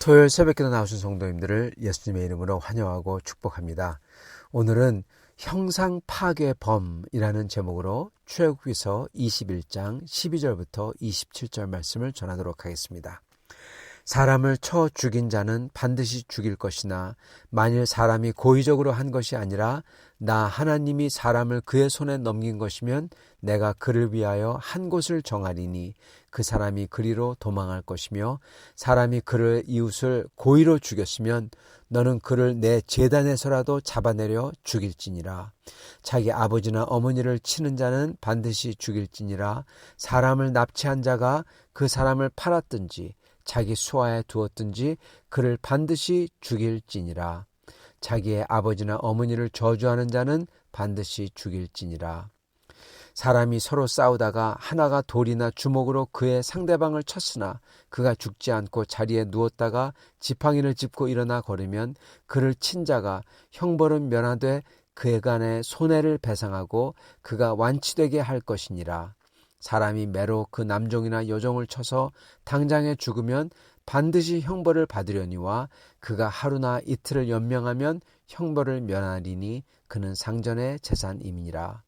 토요일 새벽기도 나오신 성도님들을 예수님의 이름으로 환영하고 축복합니다. 오늘은 형상 파괴범이라는 제목으로 출애굽기서 21장 12절부터 27절 말씀을 전하도록 하겠습니다. 사람을 쳐 죽인 자는 반드시 죽일 것이나 만일 사람이 고의적으로 한 것이 아니라 나 하나님이 사람을 그의 손에 넘긴 것이면 내가 그를 위하여 한 곳을 정하리니 그 사람이 그리로 도망할 것이며 사람이 그를 이웃을 고의로 죽였으면 너는 그를 내 제단에서라도 잡아내려 죽일지니라. 자기 아버지나 어머니를 치는 자는 반드시 죽일지니라. 사람을 납치한 자가 그 사람을 팔았든지 자기 수하에 두었든지 그를 반드시 죽일지니라. 자기의 아버지나 어머니를 저주하는 자는 반드시 죽일지니라. 사람이 서로 싸우다가 하나가 돌이나 주먹으로 그의 상대방을 쳤으나 그가 죽지 않고 자리에 누웠다가 지팡이를 짚고 일어나 걸으면 그를 친 자가 형벌은 면하되 그간의 손해를 배상하고 그가 완치되게 할 것이니라. 사람이 매로 그 남종이나 여종을 쳐서 당장에 죽으면 반드시 형벌을 받으려니와 그가 하루나 이틀을 연명하면 형벌을 면하리니 그는 상전의 재산임이니라.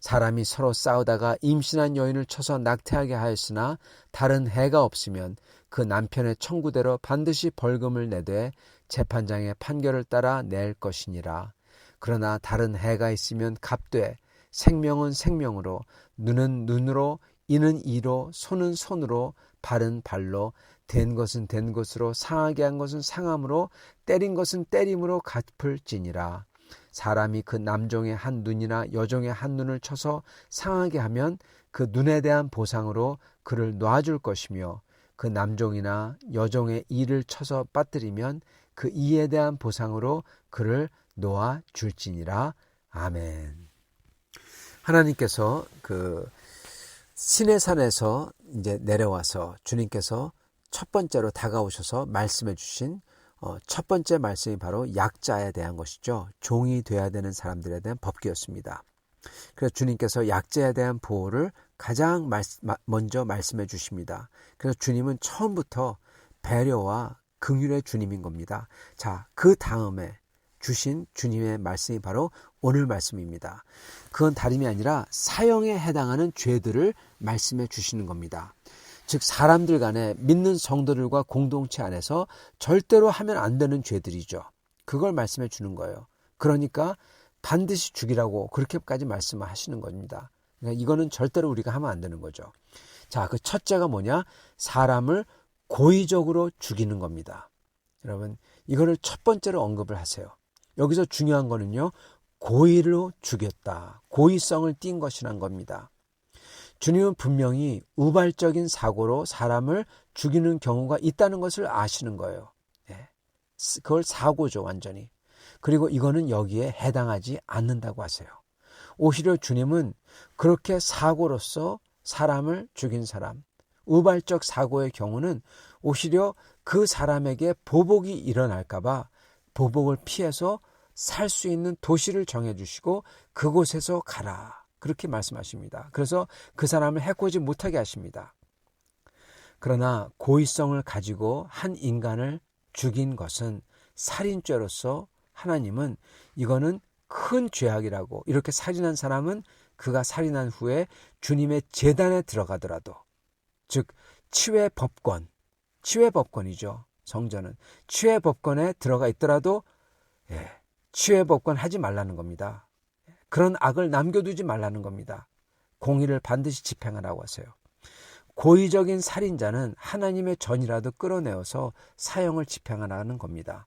사람이 서로 싸우다가 임신한 여인을 쳐서 낙태하게 하였으나 다른 해가 없으면 그 남편의 청구대로 반드시 벌금을 내되 재판장의 판결을 따라 낼 것이니라. 그러나 다른 해가 있으면 값되 생명은 생명으로, 눈은 눈으로, 이는 이로, 손은 손으로, 발은 발로, 된 것은 된 것으로, 상하게 한 것은 상함으로, 때린 것은 때림으로 갚을지니라. 사람이 그 남종의 한 눈이나 여종의 한 눈을 쳐서 상하게 하면 그 눈에 대한 보상으로 그를 놔줄 것이며 그 남종이나 여종의 이를 쳐서 빠뜨리면 그 이에 대한 보상으로 그를 놓아줄지니라. 아멘. 하나님께서 그 시내산에서 이제 내려와서 주님께서 첫 번째로 다가오셔서 말씀해 주신 첫 번째 말씀이 바로 약자에 대한 것이죠. 종이 되어야 되는 사람들에 대한 법규였습니다. 그래서 주님께서 약자에 대한 보호를 가장 먼저 말씀해 주십니다. 그래서 주님은 처음부터 배려와 긍휼의 주님인 겁니다. 자, 그 다음에 주신 주님의 말씀이 바로 오늘 말씀입니다. 그건 다름이 아니라 사형에 해당하는 죄들을 말씀해 주시는 겁니다. 즉 사람들 간에 믿는 성도들과 공동체 안에서 절대로 하면 안 되는 죄들이죠. 그걸 말씀해 주는 거예요. 그러니까 반드시 죽이라고 그렇게까지 말씀을 하시는 겁니다. 그러니까 이거는 절대로 우리가 하면 안 되는 거죠. 자, 그 첫째가 뭐냐? 사람을 고의적으로 죽이는 겁니다. 여러분, 이거를 첫 번째로 언급을 하세요. 여기서 중요한 거는요, 고의로 죽였다. 고의성을 띈 것이란 겁니다. 주님은 분명히 우발적인 사고로 사람을 죽이는 경우가 있다는 것을 아시는 거예요. 네. 그걸 사고죠, 완전히. 그리고 이거는 여기에 해당하지 않는다고 하세요. 오히려 주님은 그렇게 사고로서 사람을 죽인 사람, 우발적 사고의 경우는 오히려 그 사람에게 보복이 일어날까 봐 보복을 피해서 살 수 있는 도시를 정해주시고 그곳에서 가라. 그렇게 말씀하십니다. 그래서 그 사람을 해코지 못하게 하십니다. 그러나 고의성을 가지고 한 인간을 죽인 것은 살인죄로서 하나님은 이거는 큰 죄악이라고, 이렇게 살인한 사람은 그가 살인한 후에 주님의 제단에 들어가더라도, 즉 치외법권이죠. 성전은 치외법권에 들어가 있더라도 치외법권 하지 말라는 겁니다. 그런 악을 남겨두지 말라는 겁니다. 공의를 반드시 집행하라고 하세요. 고의적인 살인자는 하나님의 전이라도 끌어내어서 사형을 집행하라는 겁니다.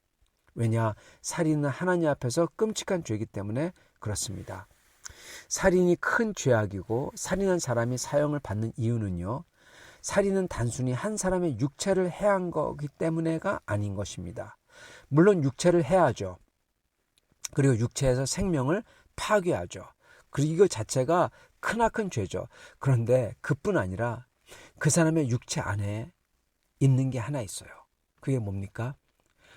왜냐? 살인은 하나님 앞에서 끔찍한 죄이기 때문에 그렇습니다. 살인이 큰 죄악이고 살인한 사람이 사형을 받는 이유는요, 살인은 단순히 한 사람의 육체를 해한 거기 때문에가 아닌 것입니다. 물론 육체를 해야죠. 그리고 육체에서 생명을 파괴하죠. 그리고 이거 자체가 크나큰 죄죠. 그런데 그뿐 아니라 그 사람의 육체 안에 있는 게 하나 있어요. 그게 뭡니까?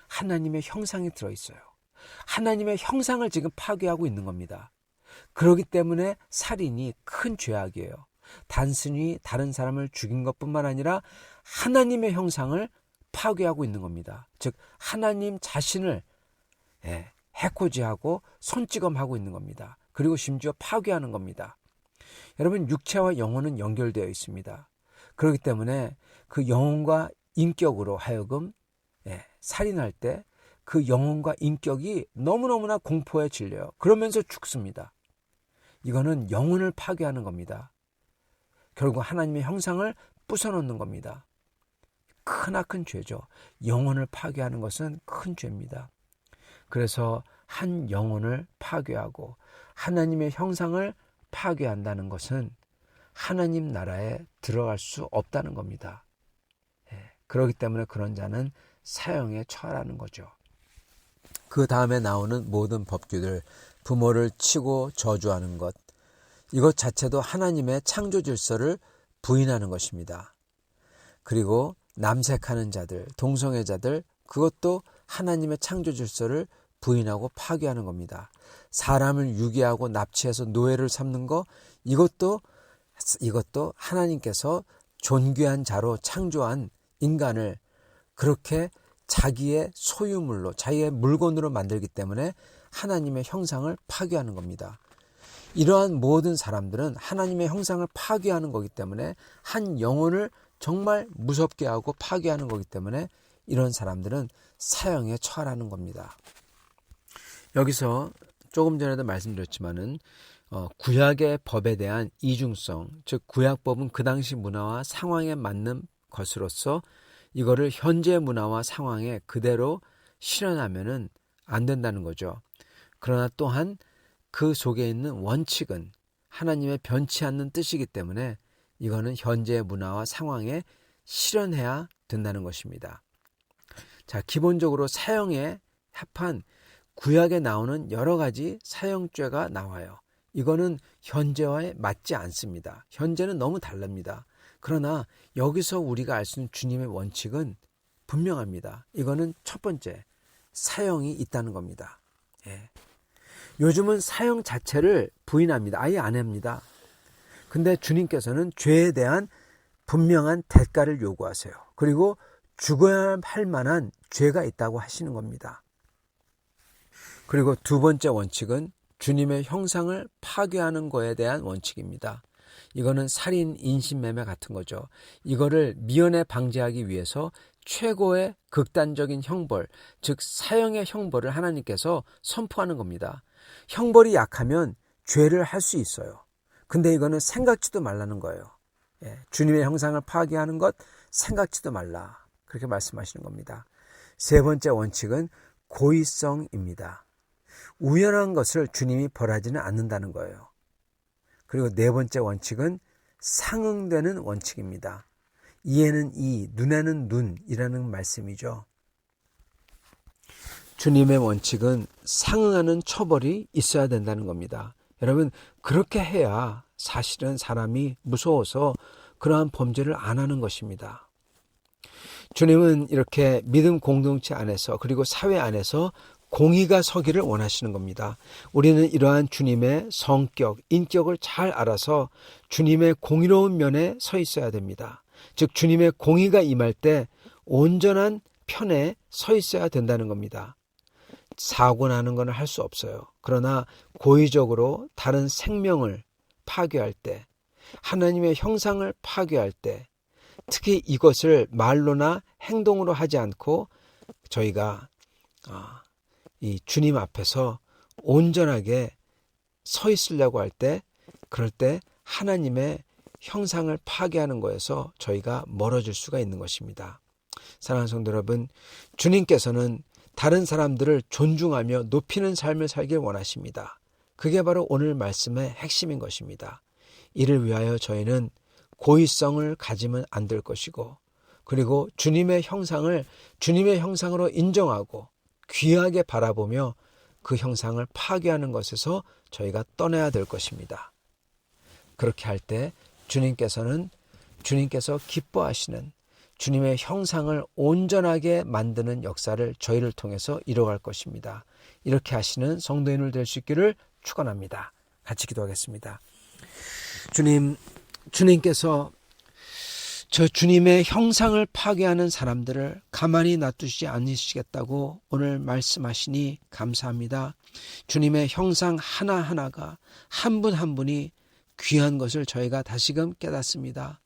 하나님의 형상이 들어있어요. 하나님의 형상을 지금 파괴하고 있는 겁니다. 그렇기 때문에 살인이 큰 죄악이에요. 단순히 다른 사람을 죽인 것뿐만 아니라 하나님의 형상을 파괴하고 있는 겁니다. 즉 하나님 자신을 해코지하고 손찌검하고 있는 겁니다. 그리고 심지어 파괴하는 겁니다. 여러분, 육체와 영혼은 연결되어 있습니다. 그렇기 때문에 그 영혼과 인격으로 하여금 살인할 때 그 영혼과 인격이 너무너무나 공포에 질려요. 그러면서 죽습니다. 이거는 영혼을 파괴하는 겁니다. 결국 하나님의 형상을 부숴놓는 겁니다. 크나큰 죄죠. 영혼을 파괴하는 것은 큰 죄입니다. 그래서 한 영혼을 파괴하고 하나님의 형상을 파괴한다는 것은 하나님 나라에 들어갈 수 없다는 겁니다. 그렇기 때문에 그런 자는 사형에 처하라는 거죠. 그 다음에 나오는 모든 법규들, 부모를 치고 저주하는 것, 이것 자체도 하나님의 창조 질서를 부인하는 것입니다. 그리고 남색하는 자들, 동성애자들, 그것도 하나님의 창조 질서를 부인하고 파괴하는 겁니다. 사람을 유기하고 납치해서 노예를 삼는 것, 이것도 하나님께서 존귀한 자로 창조한 인간을 그렇게 자기의 소유물로, 자기의 물건으로 만들기 때문에 하나님의 형상을 파괴하는 겁니다. 이러한 모든 사람들은 하나님의 형상을 파괴하는 거기 때문에 한 영혼을 정말 무섭게 하고 파괴하는 거기 때문에 이런 사람들은 사형에 처하라는 겁니다. 여기서 조금 전에도 말씀드렸지만은 구약의 법에 대한 이중성, 즉 구약법은 그 당시 문화와 상황에 맞는 것으로서 이거를 현재 문화와 상황에 그대로 실현하면은 안 된다는 거죠. 그러나 또한 그 속에 있는 원칙은 하나님의 변치 않는 뜻이기 때문에 이거는 현재의 문화와 상황에 실현해야 된다는 것입니다. 자, 기본적으로 사형에 합한 구약에 나오는 여러 가지 사형죄가 나와요. 이거는 현재와에 맞지 않습니다. 현재는 너무 다릅니다. 그러나 여기서 우리가 알 수 있는 주님의 원칙은 분명합니다. 이거는 첫 번째, 사형이 있다는 겁니다. 요즘은 사형 자체를 부인합니다. 아예 안 합니다. 근데 주님께서는 죄에 대한 분명한 대가를 요구하세요. 그리고 죽어야 할 만한 죄가 있다고 하시는 겁니다. 그리고 두 번째 원칙은 주님의 형상을 파괴하는 거에 대한 원칙입니다. 이거는 살인, 인신매매 같은 거죠. 이거를 미연에 방지하기 위해서 최고의 극단적인 형벌, 즉 사형의 형벌을 하나님께서 선포하는 겁니다. 형벌이 약하면 죄를 할 수 있어요. 근데 이거는 생각지도 말라는 거예요. 주님의 형상을 파괴하는 것 생각지도 말라. 그렇게 말씀하시는 겁니다. 세 번째 원칙은 고의성입니다. 우연한 것을 주님이 벌하지는 않는다는 거예요. 그리고 네 번째 원칙은 상응되는 원칙입니다. 이에는 이, 눈에는 눈이라는 말씀이죠. 주님의 원칙은 상응하는 처벌이 있어야 된다는 겁니다. 여러분, 그렇게 해야 사실은 사람이 무서워서 그러한 범죄를 안 하는 것입니다. 주님은 이렇게 믿음 공동체 안에서 그리고 사회 안에서 공의가 서기를 원하시는 겁니다. 우리는 이러한 주님의 성격, 인격을 잘 알아서 주님의 공의로운 면에 서 있어야 됩니다. 즉 주님의 공의가 임할 때 온전한 편에 서 있어야 된다는 겁니다. 사고 나는 건 할 수 없어요. 그러나 고의적으로 다른 생명을 파괴할 때, 하나님의 형상을 파괴할 때, 특히 이것을 말로나 행동으로 하지 않고 저희가 이 주님 앞에서 온전하게 서 있으려고 할 때, 그럴 때 하나님의 형상을 파괴하는 거에서 저희가 멀어질 수가 있는 것입니다. 사랑하는 성도 여러분, 주님께서는 다른 사람들을 존중하며 높이는 삶을 살길 원하십니다. 그게 바로 오늘 말씀의 핵심인 것입니다. 이를 위하여 저희는 고의성을 가지면 안 될 것이고, 그리고 주님의 형상을 주님의 형상으로 인정하고 귀하게 바라보며 그 형상을 파괴하는 것에서 저희가 떠나야 될 것입니다. 그렇게 할 때 주님께서 기뻐하시는 주님의 형상을 온전하게 만드는 역사를 저희를 통해서 이뤄갈 것입니다. 이렇게 하시는 성도인을 될 수 있기를 축원합니다. 같이 기도하겠습니다. 주님께서 저 주님의 형상을 파괴하는 사람들을 가만히 놔두지 않으시겠다고 오늘 말씀하시니 감사합니다. 주님의 형상 하나하나가 한 분 한 분이 귀한 것을 저희가 다시금 깨닫습니다.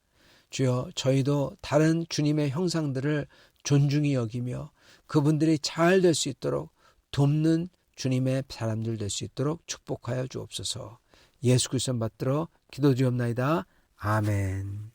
주여, 저희도 다른 주님의 형상들을 존중히 여기며 그분들이 잘 될 수 있도록 돕는 주님의 사람들 될 수 있도록 축복하여 주옵소서. 예수 그리스도 받들어 기도드리옵나이다. 아멘.